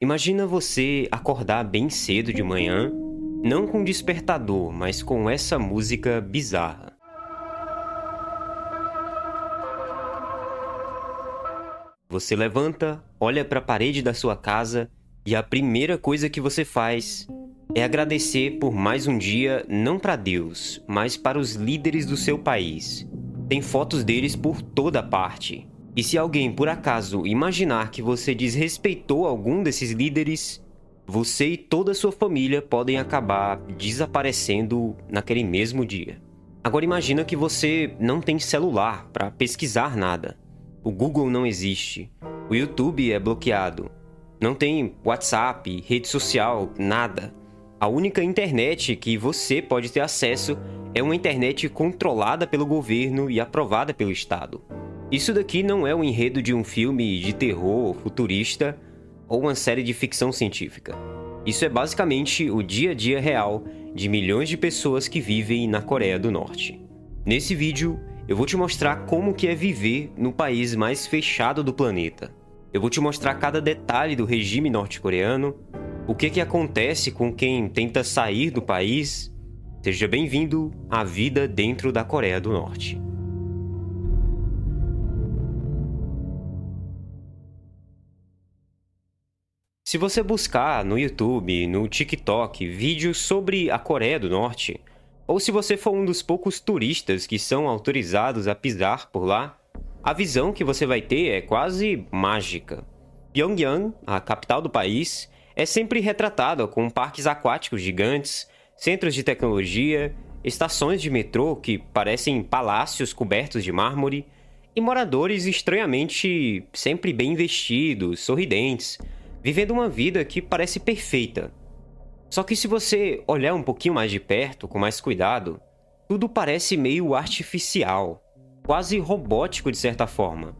Imagina você acordar bem cedo de manhã, não com despertador, mas com essa música bizarra. Você levanta, olha para a parede da sua casa e a primeira coisa que você faz é agradecer por mais um dia, não para Deus, mas para os líderes do seu país. Tem fotos deles por toda parte. E se alguém por acaso imaginar que você desrespeitou algum desses líderes, você e toda a sua família podem acabar desaparecendo naquele mesmo dia. Agora imagina que você não tem celular para pesquisar nada. O Google não existe. O YouTube é bloqueado. Não tem WhatsApp, rede social, nada. A única internet que você pode ter acesso é uma internet controlada pelo governo e aprovada pelo Estado. Isso daqui não é o enredo de um filme de terror futurista ou uma série de ficção científica. Isso é basicamente o dia a dia real de milhões de pessoas que vivem na Coreia do Norte. Nesse vídeo, eu vou te mostrar como que é viver no país mais fechado do planeta. Eu vou te mostrar cada detalhe do regime norte-coreano, o que acontece com quem tenta sair do país. Seja bem-vindo à vida dentro da Coreia do Norte. Se você buscar no YouTube, no TikTok, vídeos sobre a Coreia do Norte, ou se você for um dos poucos turistas que são autorizados a pisar por lá, a visão que você vai ter é quase mágica. Pyongyang, a capital do país, é sempre retratada com parques aquáticos gigantes, centros de tecnologia, estações de metrô que parecem palácios cobertos de mármore e moradores estranhamente sempre bem vestidos, sorridentes, vivendo uma vida que parece perfeita. Só que se você olhar um pouquinho mais de perto, com mais cuidado, tudo parece meio artificial, quase robótico de certa forma.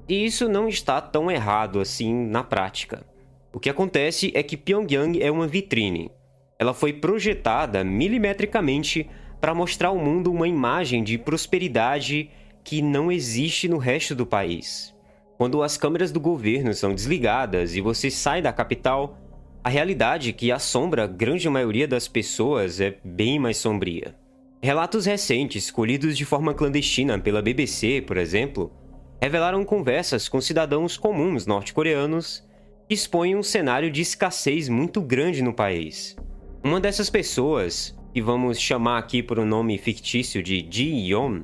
E isso não está tão errado assim na prática. O que acontece é que Pyongyang é uma vitrine. Ela foi projetada milimetricamente para mostrar ao mundo uma imagem de prosperidade que não existe no resto do país. Quando as câmeras do governo são desligadas e você sai da capital, a realidade que assombra a grande maioria das pessoas é bem mais sombria. Relatos recentes, colhidos de forma clandestina pela BBC, por exemplo, revelaram conversas com cidadãos comuns norte-coreanos que expõem um cenário de escassez muito grande no país. Uma dessas pessoas, que vamos chamar aqui por um nome fictício de Ji-yeon,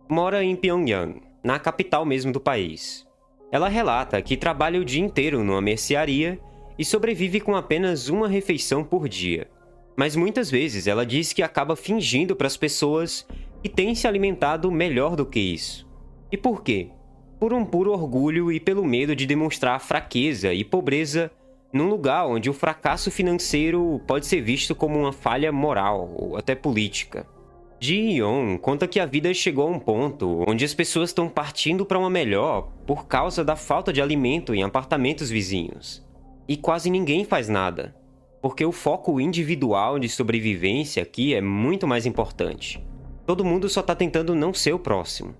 mora em Pyongyang, na capital mesmo do país. Ela relata que trabalha o dia inteiro numa mercearia e sobrevive com apenas uma refeição por dia. Mas muitas vezes ela diz que acaba fingindo para as pessoas que tem se alimentado melhor do que isso. E por quê? Por um puro orgulho e pelo medo de demonstrar fraqueza e pobreza num lugar onde o fracasso financeiro pode ser visto como uma falha moral ou até política. Ji-yeon conta que a vida chegou a um ponto onde as pessoas estão partindo para uma melhor por causa da falta de alimento em apartamentos vizinhos. E quase ninguém faz nada, porque o foco individual de sobrevivência aqui é muito mais importante. Todo mundo só está tentando não ser o próximo.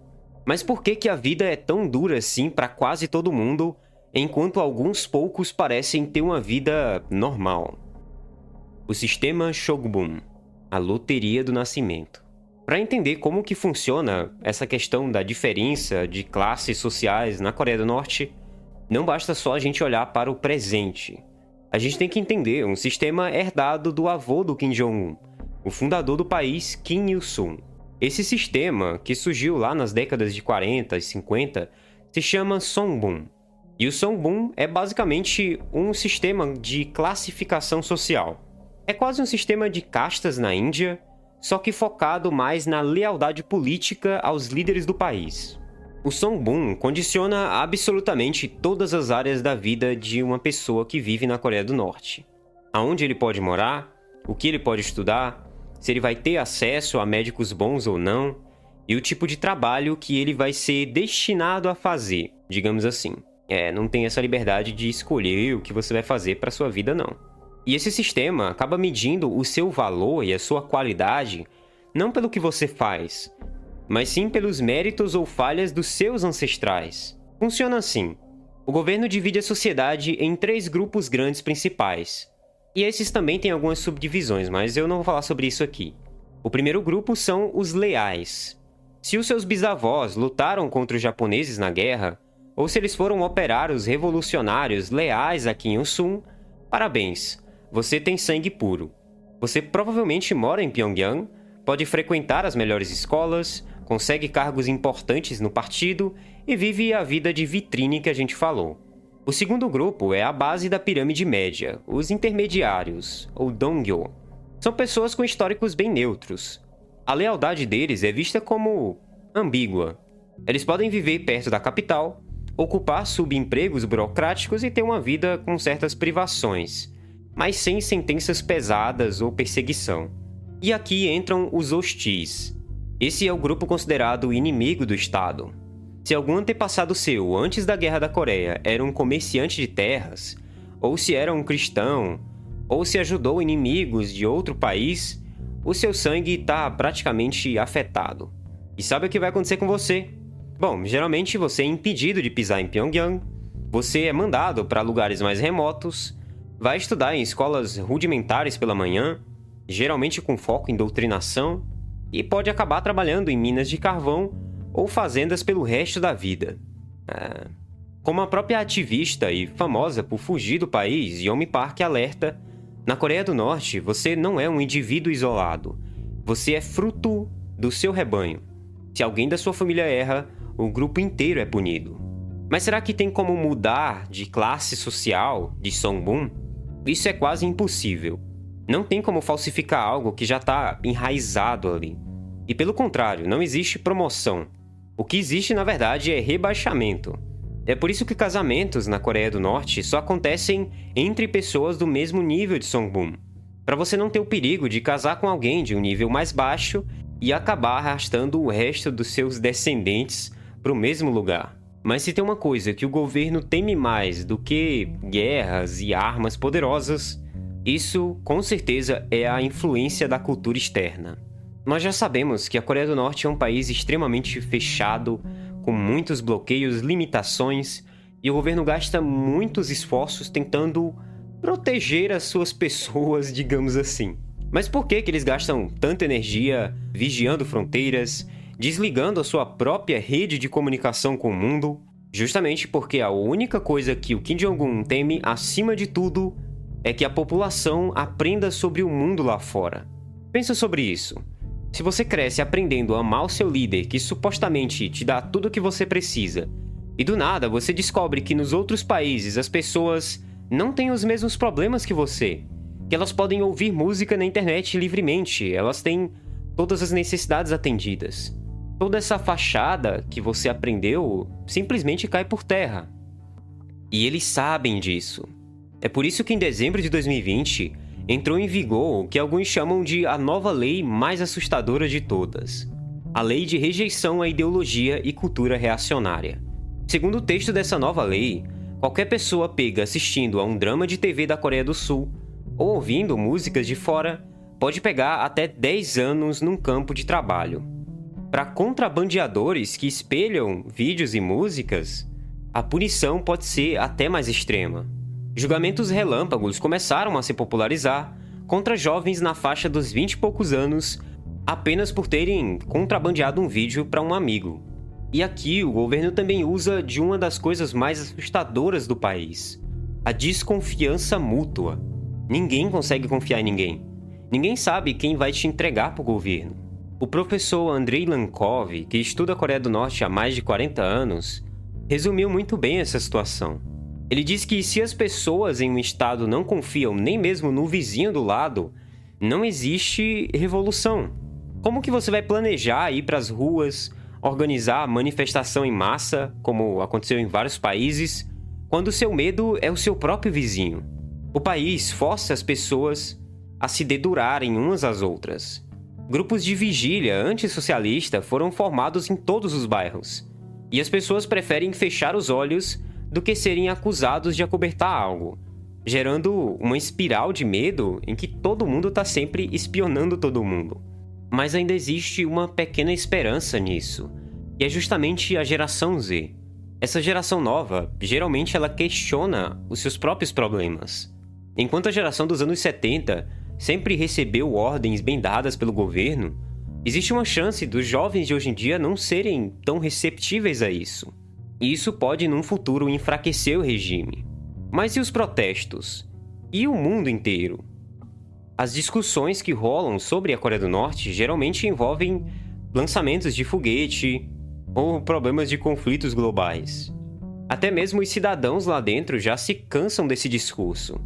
Mas por que a vida é tão dura assim para quase todo mundo, enquanto alguns poucos parecem ter uma vida normal? O sistema Shogbun, a loteria do nascimento. Para entender como que funciona essa questão da diferença de classes sociais na Coreia do Norte, não basta só a gente olhar para o presente. A gente tem que entender um sistema herdado do avô do Kim Jong-un, o fundador do país, Kim Il-sung. Esse sistema, que surgiu lá nas décadas de 40 e 50, se chama Songbun. E o Songbun é basicamente um sistema de classificação social. É quase um sistema de castas na Índia, só que focado mais na lealdade política aos líderes do país. O Songbun condiciona absolutamente todas as áreas da vida de uma pessoa que vive na Coreia do Norte. Aonde ele pode morar, o que ele pode estudar, se ele vai ter acesso a médicos bons ou não, e o tipo de trabalho que ele vai ser destinado a fazer, digamos assim. Não tem essa liberdade de escolher o que você vai fazer para sua vida, não. E esse sistema acaba medindo o seu valor e a sua qualidade não pelo que você faz, mas sim pelos méritos ou falhas dos seus ancestrais. Funciona assim. O governo divide a sociedade em 3 grupos grandes principais. E esses também têm algumas subdivisões, mas eu não vou falar sobre isso aqui. O primeiro grupo são os leais. Se os seus bisavós lutaram contra os japoneses na guerra, ou se eles foram operários revolucionários leais a Kim Il-sung, parabéns, você tem sangue puro. Você provavelmente mora em Pyongyang, pode frequentar as melhores escolas, consegue cargos importantes no partido e vive a vida de vitrine que a gente falou. O segundo grupo é a base da pirâmide média, os intermediários, ou Dongyo. São pessoas com históricos bem neutros. A lealdade deles é vista como ambígua. Eles podem viver perto da capital, ocupar subempregos burocráticos e ter uma vida com certas privações, mas sem sentenças pesadas ou perseguição. E aqui entram os hostis. Esse é o grupo considerado inimigo do Estado. Se algum antepassado seu, antes da Guerra da Coreia, era um comerciante de terras, ou se era um cristão, ou se ajudou inimigos de outro país, o seu sangue está praticamente afetado. E sabe o que vai acontecer com você? Bom, geralmente você é impedido de pisar em Pyongyang, você é mandado para lugares mais remotos, vai estudar em escolas rudimentares pela manhã, geralmente com foco em doutrinação, e pode acabar trabalhando em minas de carvão ou fazendas pelo resto da vida. Como a própria ativista e famosa por fugir do país, Yeonmi Park alerta, na Coreia do Norte você não é um indivíduo isolado, você é fruto do seu rebanho. Se alguém da sua família erra, o grupo inteiro é punido. Mas será que tem como mudar de classe social de Songbun? Isso é quase impossível. Não tem como falsificar algo que já está enraizado ali. E pelo contrário, não existe promoção. O que existe, na verdade, é rebaixamento. É por isso que casamentos na Coreia do Norte só acontecem entre pessoas do mesmo nível de Songbun, para você não ter o perigo de casar com alguém de um nível mais baixo e acabar arrastando o resto dos seus descendentes para o mesmo lugar. Mas se tem uma coisa que o governo teme mais do que guerras e armas poderosas, isso com certeza é a influência da cultura externa. Nós já sabemos que a Coreia do Norte é um país extremamente fechado, com muitos bloqueios, limitações, e o governo gasta muitos esforços tentando proteger as suas pessoas, digamos assim. Mas por que eles gastam tanta energia vigiando fronteiras, desligando a sua própria rede de comunicação com o mundo? Justamente porque a única coisa que o Kim Jong-un teme, acima de tudo, é que a população aprenda sobre o mundo lá fora. Pensa sobre isso. Se você cresce aprendendo a amar o seu líder, que supostamente te dá tudo o que você precisa, e do nada você descobre que nos outros países as pessoas não têm os mesmos problemas que você, que elas podem ouvir música na internet livremente, elas têm todas as necessidades atendidas. Toda essa fachada que você aprendeu simplesmente cai por terra. E eles sabem disso. É por isso que em dezembro de 2020 entrou em vigor o que alguns chamam de a nova lei mais assustadora de todas. A Lei de Rejeição à Ideologia e Cultura Reacionária. Segundo o texto dessa nova lei, qualquer pessoa pega assistindo a um drama de TV da Coreia do Sul ou ouvindo músicas de fora pode pegar até 10 anos num campo de trabalho. Para contrabandeadores que espelham vídeos e músicas, a punição pode ser até mais extrema. Julgamentos relâmpagos começaram a se popularizar contra jovens na faixa dos 20 e poucos anos apenas por terem contrabandeado um vídeo para um amigo. E aqui o governo também usa de uma das coisas mais assustadoras do país: a desconfiança mútua. Ninguém consegue confiar em ninguém. Ninguém sabe quem vai te entregar para o governo. O professor Andrei Lankov, que estuda a Coreia do Norte há mais de 40 anos, resumiu muito bem essa situação. Ele diz que se as pessoas em um estado não confiam nem mesmo no vizinho do lado, não existe revolução. Como que você vai planejar ir para as ruas, organizar manifestação em massa, como aconteceu em vários países, quando o seu medo é o seu próprio vizinho? O país força as pessoas a se dedurarem umas às outras. Grupos de vigília antissocialista foram formados em todos os bairros, e as pessoas preferem fechar os olhos do que serem acusados de acobertar algo, gerando uma espiral de medo em que todo mundo está sempre espionando todo mundo. Mas ainda existe uma pequena esperança nisso, e é justamente a geração Z. Essa geração nova, geralmente ela questiona os seus próprios problemas. Enquanto a geração dos anos 70 sempre recebeu ordens bem dadas pelo governo, existe uma chance dos jovens de hoje em dia não serem tão receptíveis a isso. E isso pode, num futuro, enfraquecer o regime. Mas e os protestos? E o mundo inteiro? As discussões que rolam sobre a Coreia do Norte geralmente envolvem lançamentos de foguete ou problemas de conflitos globais. Até mesmo os cidadãos lá dentro já se cansam desse discurso.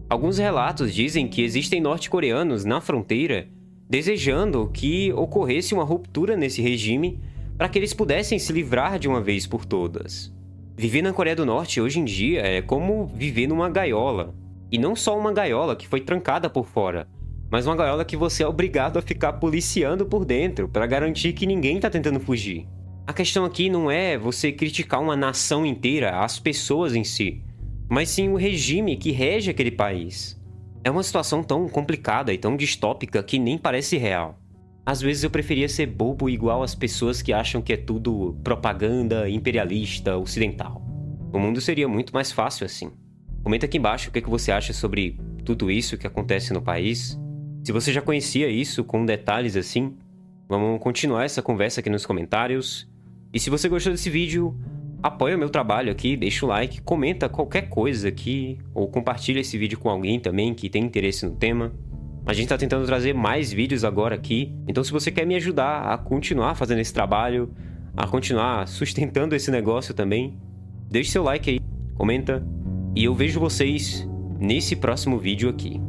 Alguns relatos dizem que existem norte-coreanos na fronteira desejando que ocorresse uma ruptura nesse regime para que eles pudessem se livrar de uma vez por todas. Viver na Coreia do Norte hoje em dia é como viver numa gaiola. E não só uma gaiola que foi trancada por fora, mas uma gaiola que você é obrigado a ficar policiando por dentro para garantir que ninguém está tentando fugir. A questão aqui não é você criticar uma nação inteira, as pessoas em si, mas sim o regime que rege aquele país. É uma situação tão complicada e tão distópica que nem parece real. Às vezes eu preferia ser bobo igual as pessoas que acham que é tudo propaganda imperialista ocidental. O mundo seria muito mais fácil assim. Comenta aqui embaixo o que você acha sobre tudo isso que acontece no país. Se você já conhecia isso com detalhes assim, vamos continuar essa conversa aqui nos comentários. E se você gostou desse vídeo, apoia o meu trabalho aqui, deixa o like, comenta qualquer coisa aqui, ou compartilha esse vídeo com alguém também que tem interesse no tema. A gente tá tentando trazer mais vídeos agora aqui, então se você quer me ajudar a continuar fazendo esse trabalho, a continuar sustentando esse negócio também, deixe seu like aí, comenta, e eu vejo vocês nesse próximo vídeo aqui.